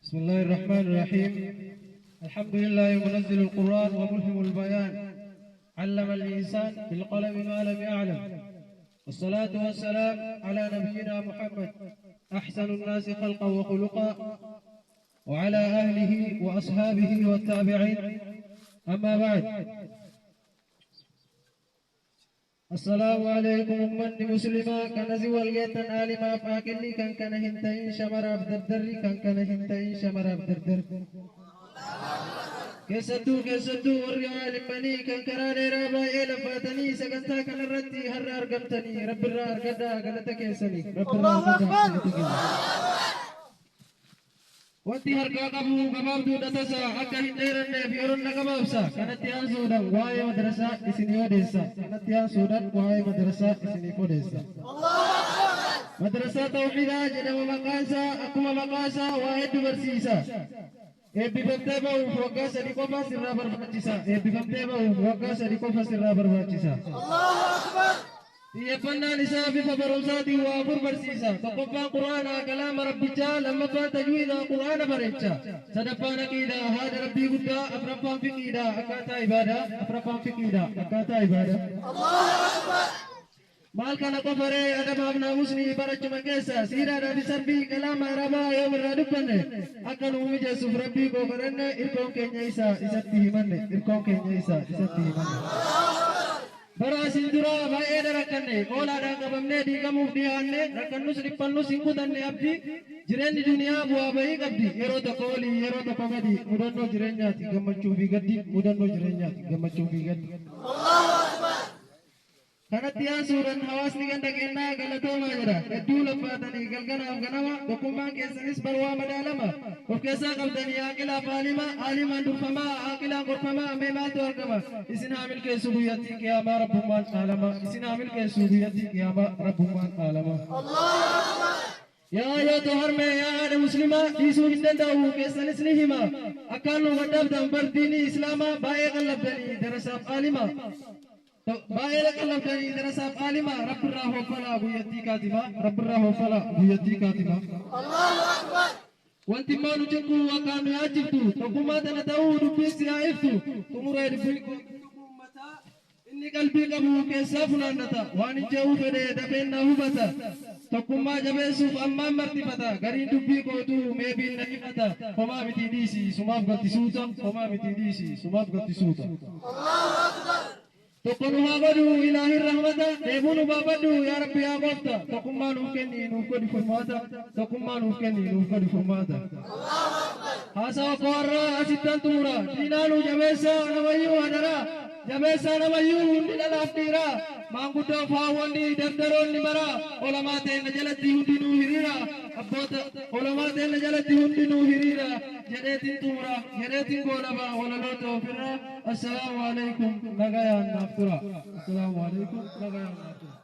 بسم الله الرحمن الرحيم. الحمد لله منزل القرآن وملهم البيان، علم الإنسان بالقلم ما لم يعلم، والصلاة والسلام على نبينا محمد أحسن الناس خلقا وخلقا، وعلى أهله وأصحابه والتابعين. أما بعد، السلام عليكم من مسلما كان زوال جيتن آلما فاكلي كان هنتين شمر أبدردري كان هنتين شمر أبدردر كسدو ورجال مني كان كراني رابا إلى فاتني سكنتا كان الرتي هر أرقمتني رب الرار قدا قلتك يسني رب الرار قدا wanti harkaa qabu gabaabduudha tasa akka hin dheeranneef yeroon na gabaabsa kanatti aansuudhaan waa'ee madrasaa isinii odeessa kanatti aansuudhaan waa'ee madrasaa isiniif odeessa madrasaa tawxiidaa jedhama maqaasaa akkuma maqaasaa waa hedduu barsiisa eebbifamtee ba'uuf waggaa sadii qofa sirraa barbaachisa eebbifamtee ba'uuf waggaa sadii qofa sirraa barbaachisa xiyyeeffannaan isaa bifa barumsaatiin waa afur barsiisa tokkoffaan quraanaa kalaama rabbichaa lammaffaan tajwiida quraana bareecha sadaffaan aqiidaa haada rabbii guddaa afraffaan fiqiidhaa akkaataa ibaadaa afraffaan fiqiidhaa akkaataa ibaadaa maal kana qofaree adabaaf naamusni barachuma keessa siiraadhaa fi sarbii kalaama arabaa yoom irraa dubbanne akka nuu mijeessuuf rabbii koo kadhanne irkoon keenya isaa isatti himanne irkoon keenya isaa isatti himanne Barasin dura baay'ee rakkanne qoolaadhaan qabamnee diigamuuf dhiyaanne rakkannus dhipannus hin kutanne abdii jireenyi duniyaa bu'aa bahii qabdi yeroo tokko olii yeroo tokko gadi mudannoo jireenyaati gammachuu fi gaddi mudannoo jireenyaati gammachuu fi gaddi kanatti aansuudhaan hawaasni ganda kennaa galatoomaa jedha hedduu laffaatanii galganaaf ganama tokkummaan keessanis barwaa madaalama of keessaa qabdanii aaqilaaf aalimaan durfamaa aaqilaan gorfamaa mee maaltu argama isin haa milkeessu guyyattii qiyaamaa rabbummaan aalama isin haa milkeessu guyyattii qiyaamaa rabbummaan aalama yaa ayyooto harmee yaa haadha muslimaa dhiisuu hin danda'u keessanis ni hima akkaan nu gadhabdan bardiinii islaamaa baay'ee qallabdanii darasaaf aalima baay'ee qallabdanii darasaaf aalima rabbirraa hoofalaa guyyattii kaatima rabbirraa hoofalaa guyyattii kaatima Allahu akbar wanti maanu jikku akkaan nu yaachiftu tokkummaa tana ta'uu dubbii si haa iftu xumuree dubbii ummataa inni qalbii qabu keessaa funaannata waan ija'uu fedhe dafeennaa hubata tokkummaa jabeessuuf ammaan martifata gariin dubbii kootuu meebiin na ifata homaa miti dhiisi sumaaf gattisuuta homaa miti dhiisi sumaaf gattisuuta Allahu akbar tokko nu haa godhu ilaahin rahmata deebuu nu baafadhu yaa rabbi yaa goofta tokkummaa nuuf kenni nuuf godhi furmaata tokkummaa nuuf kenni nuuf godhi furmaata haasawa koo har'aa asittan xumura diinaanuu jabeessaa namayyuu hadaraa jabeessaa namayyuu hundi dhalaaf dhiiraa maanguddoo faawwanni dardaroonni maraa olamaa ta'e jalatti hundinuu hiriira abboota olamaa ta'e jalatti hundinuu hiriira jedheetiin xumura jedheetiin goolaba walaloota ofirraa assalaamu alaikum nagayaan naaf tura assalaamu alaikum nagayaan naaf tura